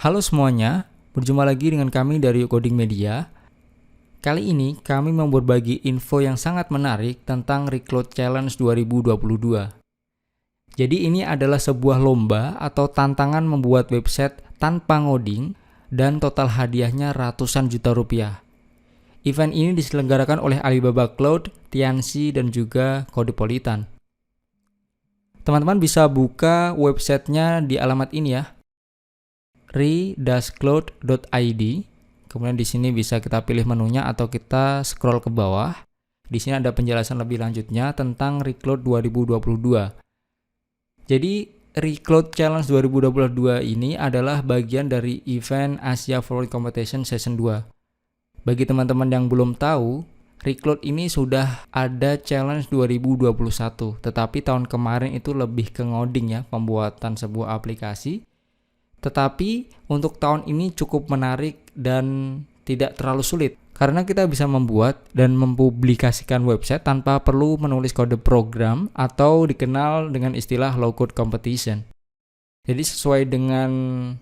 Halo semuanya, berjumpa lagi dengan kami dari Coding Media. Kali ini kami mau berbagi info yang sangat menarik tentang Recloud Challenge 2022. Jadi ini adalah sebuah lomba atau tantangan membuat website tanpa ngoding dan total hadiahnya ratusan juta rupiah. Event ini diselenggarakan oleh Alibaba Cloud, Tianxi, dan juga Codepolitan. Teman-teman bisa buka websitenya di alamat ini ya, re-cloud.id. Kemudian di sini bisa kita pilih menunya atau kita scroll ke bawah. Di sini ada penjelasan lebih lanjutnya tentang Recloud 2022. Jadi Recloud Challenge 2022 ini adalah bagian dari event Asia Forward Competition Season 2. Bagi teman-teman yang belum tahu, Recloud ini sudah ada Challenge 2021, tetapi tahun kemarin itu lebih ke ngoding ya, pembuatan sebuah aplikasi. Tetapi untuk tahun ini cukup menarik dan tidak terlalu sulit karena kita bisa membuat dan mempublikasikan website tanpa perlu menulis kode program atau dikenal dengan istilah low-code competition. Jadi sesuai dengan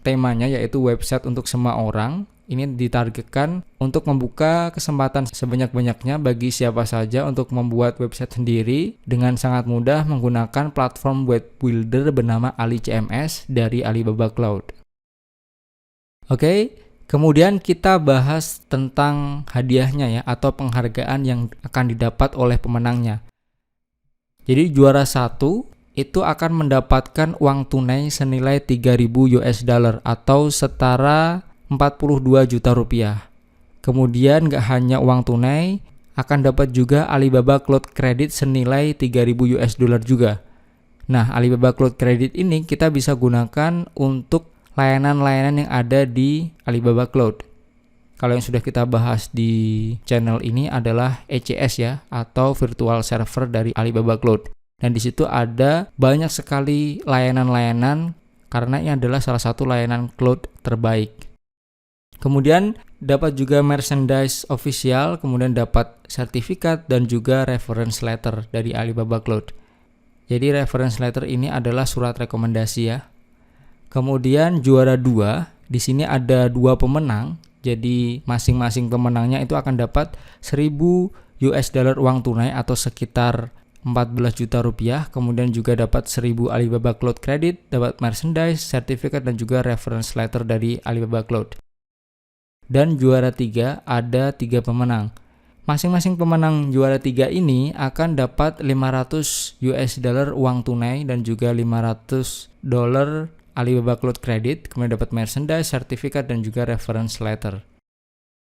temanya yaitu website untuk semua orang, ini ditargetkan untuk membuka kesempatan sebanyak-banyaknya bagi siapa saja untuk membuat website sendiri dengan sangat mudah menggunakan platform web builder bernama Ali CMS dari Alibaba Cloud. Oke, kemudian kita bahas tentang hadiahnya ya atau penghargaan yang akan didapat oleh pemenangnya. Jadi juara 1 itu akan mendapatkan uang tunai senilai 3.000 US dollar atau setara 42 juta rupiah. Kemudian gak hanya uang tunai, akan dapat juga Alibaba Cloud Credit senilai 3.000 US dollar juga. Nah, Alibaba Cloud Credit ini kita bisa gunakan untuk layanan-layanan yang ada di Alibaba Cloud. Kalau yang sudah kita bahas di channel ini adalah ECS ya, atau Virtual Server dari Alibaba Cloud. Dan di situ ada banyak sekali layanan-layanan karena ini adalah salah satu layanan cloud terbaik. Kemudian dapat juga merchandise official, kemudian dapat sertifikat dan juga reference letter dari Alibaba Cloud. Jadi reference letter ini adalah surat rekomendasi ya. Kemudian juara 2, di sini ada 2 pemenang. Jadi masing-masing pemenangnya itu akan dapat 1.000 US dollar uang tunai atau sekitar 14 juta rupiah. Kemudian juga dapat 1.000 Alibaba Cloud Credit, dapat merchandise, sertifikat dan juga reference letter dari Alibaba Cloud. Dan juara 3 ada 3 pemenang. Masing-masing pemenang juara 3 ini akan dapat 500 US dollar uang tunai dan juga 500 dolar Alibaba Cloud Credit, kemudian dapat merchandise, sertifikat dan juga reference letter.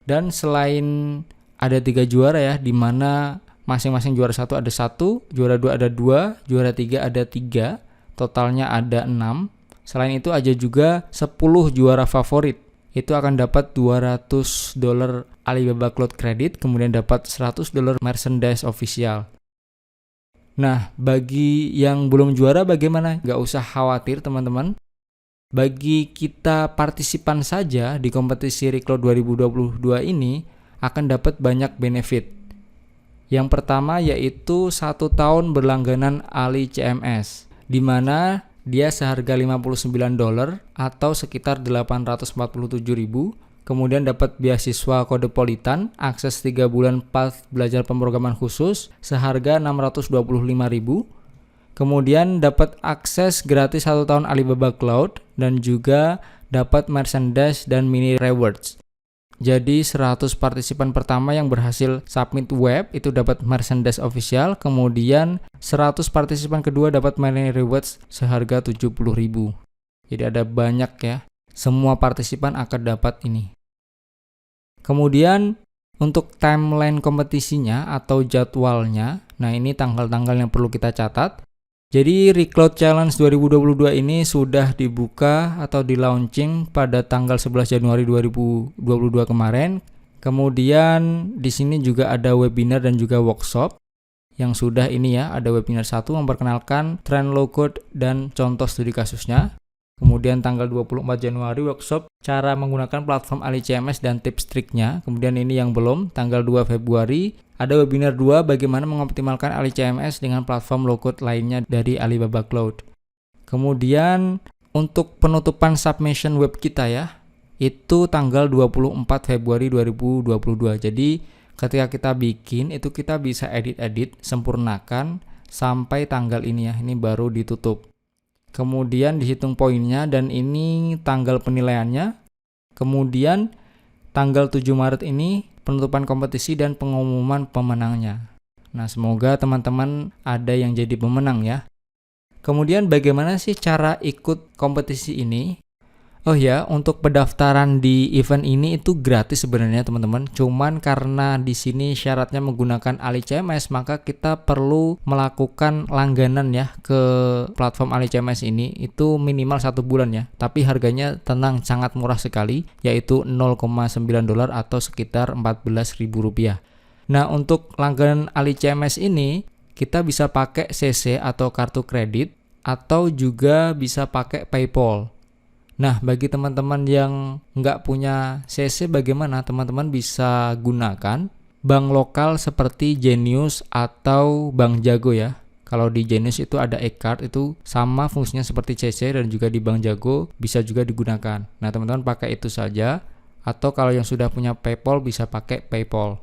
Dan selain ada 3 juara ya, di mana masing-masing juara 1 ada 1, juara 2 ada 2, juara 3 ada 3, totalnya ada 6. Selain itu ada juga 10 juara favorit. Itu akan dapat 200 dolar Alibaba Cloud Credit, kemudian dapat 100 dolar merchandise official. Nah, bagi yang belum juara bagaimana? Gak usah khawatir teman-teman. Bagi kita partisipan saja di kompetisi Recloud 2022 ini akan dapat banyak benefit. Yang pertama yaitu 1 tahun berlangganan Ali CMS, di mana dia seharga 59 dolar atau sekitar 847.000. Kemudian dapat beasiswa Codepolitan, akses 3 bulan path belajar pemrograman khusus seharga 625.000. Kemudian dapat akses gratis 1 tahun Alibaba Cloud dan juga dapat merchandise dan mini rewards. Jadi 100 partisipan pertama yang berhasil submit web itu dapat merchandise official, kemudian 100 partisipan kedua dapat mini rewards seharga 70.000. Jadi ada banyak ya, semua partisipan akan dapat ini. Kemudian untuk timeline kompetisinya atau jadwalnya, nah ini tanggal-tanggal yang perlu kita catat. Jadi Recloud Challenge 2022 ini sudah dibuka atau di launching pada tanggal 11 Januari 2022 kemarin. Kemudian di sini juga ada webinar dan juga workshop yang sudah ini ya, ada webinar 1 memperkenalkan tren low code dan contoh studi kasusnya. Kemudian tanggal 24 Januari workshop cara menggunakan platform Ali CMS dan tips triknya. Kemudian ini yang belum, tanggal 2 Februari ada webinar 2 bagaimana mengoptimalkan Ali CMS dengan platform low code lainnya dari Alibaba Cloud. Kemudian untuk penutupan submission web kita ya, itu tanggal 24 Februari 2022. Jadi ketika kita bikin itu kita bisa edit-edit, sempurnakan sampai tanggal ini ya. Ini baru ditutup. Kemudian dihitung poinnya dan ini tanggal penilaiannya. Kemudian tanggal 7 Maret ini penutupan kompetisi dan pengumuman pemenangnya. Nah, semoga teman-teman ada yang jadi pemenang ya. Kemudian bagaimana sih cara ikut kompetisi ini? Oh ya, untuk pendaftaran di event ini itu gratis sebenarnya teman-teman. Cuman karena di sini syaratnya menggunakan AliCMS, maka kita perlu melakukan langganan ya ke platform AliCMS ini. Itu minimal 1 bulan ya. Tapi harganya tenang, sangat murah sekali, yaitu $0,9 atau sekitar Rp14.000. Nah, untuk langganan AliCMS ini kita bisa pakai CC atau kartu kredit atau juga bisa pakai PayPal. Nah, bagi teman-teman yang nggak punya CC, bagaimana? Teman-teman bisa gunakan bank lokal seperti Genius atau Bank Jago ya. Kalau di Genius itu ada e-card, itu sama fungsinya seperti CC, dan juga di Bank Jago bisa juga digunakan. Nah, teman-teman pakai itu saja. Atau kalau yang sudah punya PayPal bisa pakai PayPal.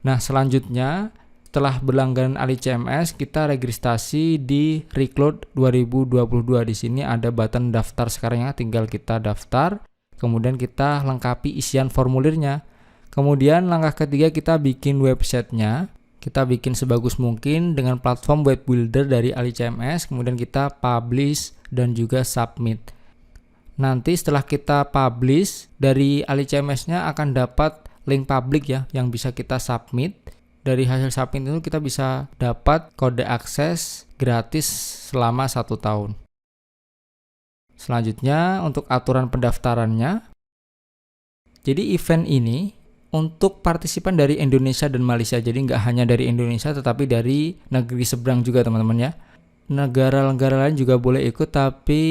Nah, selanjutnya setelah berlangganan AliCMS, kita registrasi di Recloud 2022. Di sini ada button daftar sekarang ya, tinggal kita daftar. Kemudian kita lengkapi isian formulirnya. Kemudian langkah ketiga kita bikin websitenya. Kita bikin sebagus mungkin dengan platform web builder dari AliCMS. Kemudian kita publish dan juga submit. Nanti setelah kita publish, dari AliCMS-nya akan dapat link publik ya yang bisa kita submit. Dari hasil submit itu kita bisa dapat kode akses gratis selama 1 tahun. Selanjutnya untuk aturan pendaftarannya. Jadi event ini untuk partisipan dari Indonesia dan Malaysia. Jadi nggak hanya dari Indonesia tetapi dari negeri seberang juga teman-teman ya. Negara-negara lain juga boleh ikut tapi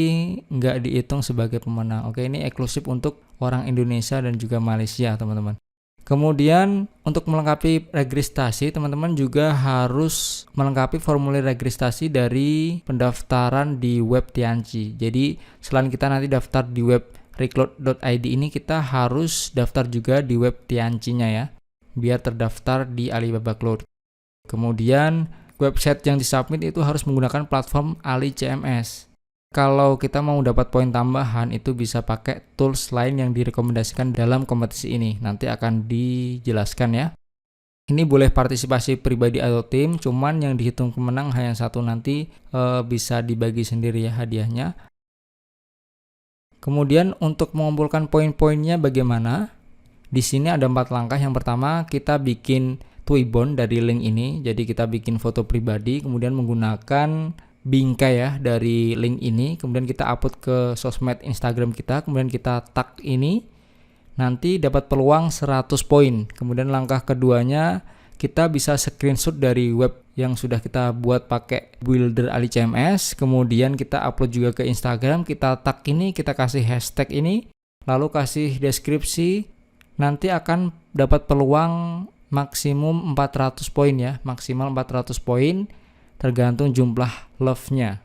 nggak dihitung sebagai pemenang. Oke, ini eksklusif untuk orang Indonesia dan juga Malaysia teman-teman. Kemudian untuk melengkapi registrasi, teman-teman juga harus melengkapi formulir registrasi dari pendaftaran di web Tianqi. Jadi selain kita nanti daftar di web recloud.id ini, kita harus daftar juga di web Tianqi-nya ya, biar terdaftar di Alibaba Cloud. Kemudian website yang disubmit itu harus menggunakan platform AliCMS. Kalau kita mau dapat poin tambahan itu bisa pakai tools lain yang direkomendasikan dalam kompetisi ini. Nanti akan dijelaskan ya. Ini boleh partisipasi pribadi atau tim, cuman yang dihitung pemenang hanya 1, nanti bisa dibagi sendiri ya hadiahnya. Kemudian untuk mengumpulkan poin-poinnya bagaimana? Di sini ada 4 langkah. Yang pertama kita bikin Twibbon dari link ini. Jadi kita bikin foto pribadi, kemudian menggunakan bingkai ya dari link ini, kemudian kita upload ke sosmed Instagram kita, kemudian kita tag ini, nanti dapat peluang 100 poin. Kemudian langkah keduanya kita bisa screenshot dari web yang sudah kita buat pakai builder AliCMS, kemudian kita upload juga ke Instagram, kita tag ini, kita kasih hashtag ini, lalu kasih deskripsi, nanti akan dapat peluang maksimum 400 poin ya, maksimal 400 poin. Tergantung jumlah love-nya.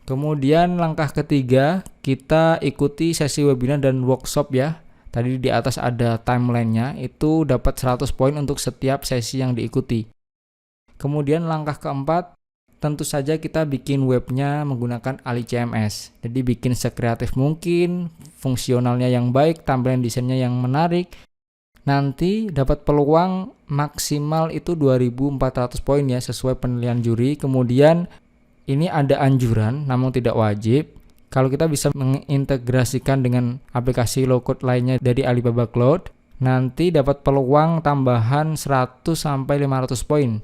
Kemudian langkah ketiga, kita ikuti sesi webinar dan workshop ya. Tadi di atas ada timeline-nya, itu dapat 100 poin untuk setiap sesi yang diikuti. Kemudian langkah keempat, tentu saja kita bikin webnya menggunakan AliCMS. Jadi bikin sekreatif mungkin, fungsionalnya yang baik, tampilan desainnya yang menarik. Nanti dapat peluang maksimal itu 2.400 poin ya, sesuai penilaian juri. Kemudian ini ada anjuran namun tidak wajib. Kalau kita bisa mengintegrasikan dengan aplikasi low-code lainnya dari Alibaba Cloud, nanti dapat peluang tambahan 100-500 poin.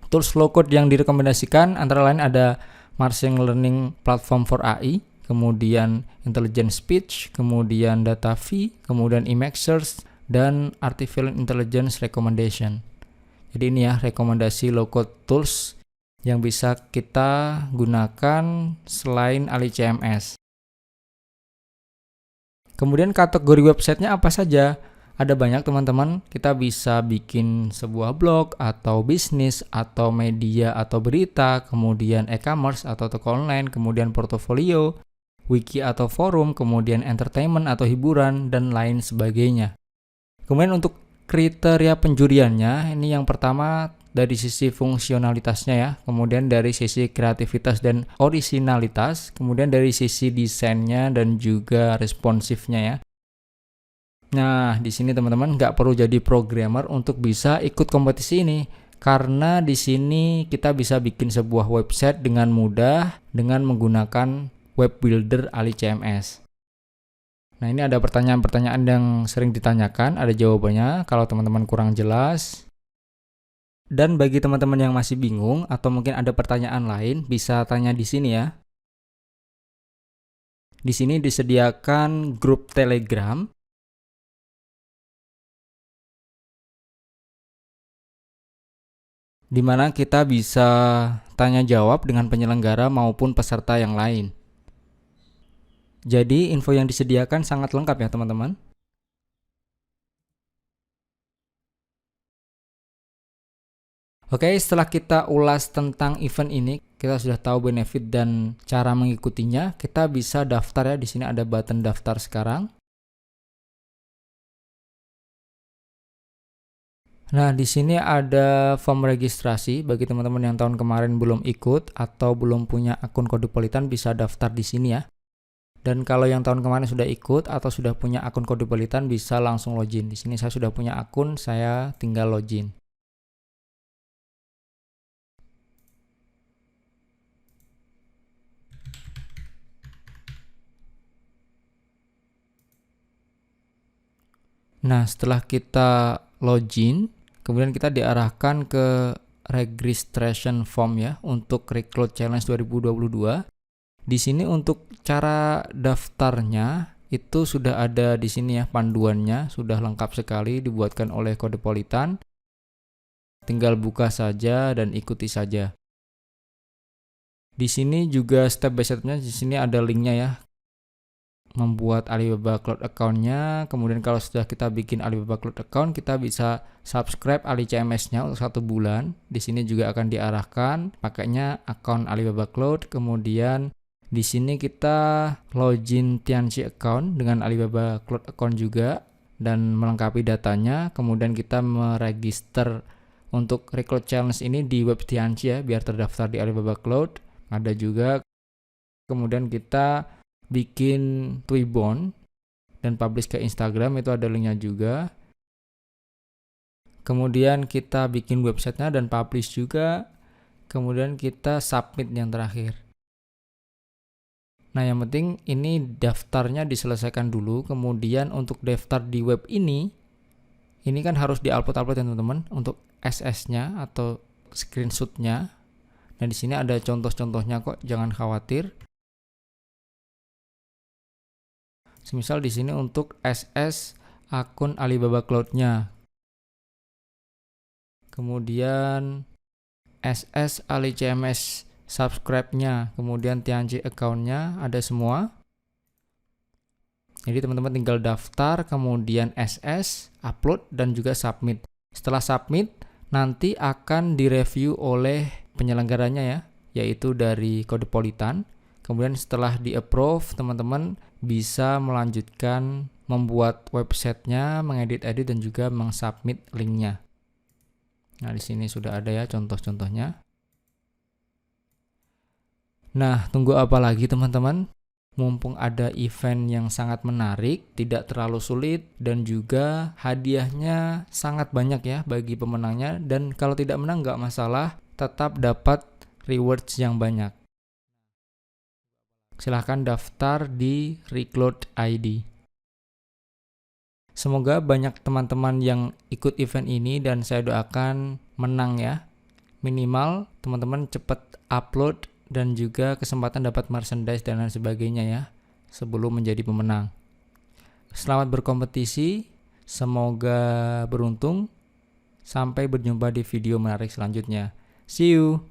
Tools low-code yang direkomendasikan antara lain ada Machine Learning Platform for AI, kemudian Intelligent Speech, kemudian Data-V, kemudian Image Search, dan Artificial Intelligence Recommendation. Jadi ini ya rekomendasi low-code tools yang bisa kita gunakan selain AliCMS. Kemudian kategori websitenya apa saja? Ada banyak teman-teman, kita bisa bikin sebuah blog atau bisnis atau media atau berita, kemudian e-commerce atau toko online, kemudian portofolio, wiki atau forum, kemudian entertainment atau hiburan, dan lain sebagainya. Kemudian untuk kriteria penjuriannya, ini yang pertama dari sisi fungsionalitasnya ya, kemudian dari sisi kreativitas dan orisinalitas, kemudian dari sisi desainnya dan juga responsifnya ya. Nah, di sini teman-teman nggak perlu jadi programmer untuk bisa ikut kompetisi ini, karena di sini kita bisa bikin sebuah website dengan mudah dengan menggunakan web builder Ali CMS. Nah, ini ada pertanyaan-pertanyaan yang sering ditanyakan, ada jawabannya kalau teman-teman kurang jelas. Dan bagi teman-teman yang masih bingung atau mungkin ada pertanyaan lain, bisa tanya di sini ya. Di sini disediakan grup Telegram. Di mana kita bisa tanya jawab dengan penyelenggara maupun peserta yang lain. Jadi info yang disediakan sangat lengkap ya teman-teman. Oke, setelah kita ulas tentang event ini, kita sudah tahu benefit dan cara mengikutinya. Kita bisa daftar ya, di sini ada button daftar sekarang. Nah, di sini ada form registrasi bagi teman-teman yang tahun kemarin belum ikut atau belum punya akun Kodepolitan, bisa daftar di sini ya. Dan kalau yang tahun kemarin sudah ikut atau sudah punya akun Kodepolitan, bisa langsung login. Di sini saya sudah punya akun, saya tinggal login. Nah, setelah kita login, kemudian kita diarahkan ke registration form ya untuk Recloud Challenge 2022. Di sini untuk cara daftarnya itu sudah ada di sini ya, panduannya sudah lengkap sekali dibuatkan oleh Kodepolitan. Tinggal buka saja dan ikuti saja. Di sini juga step by stepnya, di sini ada linknya ya. Membuat Alibaba Cloud account-nya, kemudian kalau sudah kita bikin Alibaba Cloud account, kita bisa subscribe Ali CMS-nya untuk 1 bulan. Di sini juga akan diarahkan pakainya akun Alibaba Cloud, kemudian di sini kita login Tianchi account dengan Alibaba Cloud account juga dan melengkapi datanya, kemudian kita meregister untuk Recloud Challenge ini di web Tianchi ya, biar terdaftar di Alibaba Cloud. Ada juga, kemudian kita bikin Twibbon dan publish ke Instagram, itu ada linknya juga. Kemudian kita bikin websitenya dan publish juga. Kemudian kita submit yang terakhir. Nah, yang penting ini daftarnya diselesaikan dulu. Kemudian untuk daftar di web ini kan harus diupload ya teman-teman, untuk SS-nya atau screenshot-nya. Nah, di sini ada contoh-contohnya kok, jangan khawatir. Semisal di sini untuk SS akun Alibaba Cloud-nya. Kemudian SS Ali CMS subscribe-nya, kemudian Tianchi account-nya, ada semua. Jadi teman-teman tinggal daftar, kemudian SS, upload, dan juga submit. Setelah submit, nanti akan direview oleh penyelenggaranya ya, yaitu dari Kodepolitan. Kemudian setelah di-approve, teman-teman bisa melanjutkan membuat websitenya, mengedit-edit, dan juga mengsubmit linknya. Nah, di sini sudah ada ya contoh-contohnya. Nah, tunggu apa lagi teman-teman? Mumpung ada event yang sangat menarik, tidak terlalu sulit, dan juga hadiahnya sangat banyak ya bagi pemenangnya. Dan kalau tidak menang nggak masalah, tetap dapat rewards yang banyak. Silahkan daftar di Recloud ID. Semoga banyak teman-teman yang ikut event ini dan saya doakan menang ya. Minimal teman-teman cepat upload dan juga kesempatan dapat merchandise dan lain sebagainya ya sebelum menjadi pemenang. Selamat berkompetisi, semoga beruntung. Sampai berjumpa di video menarik selanjutnya. See you!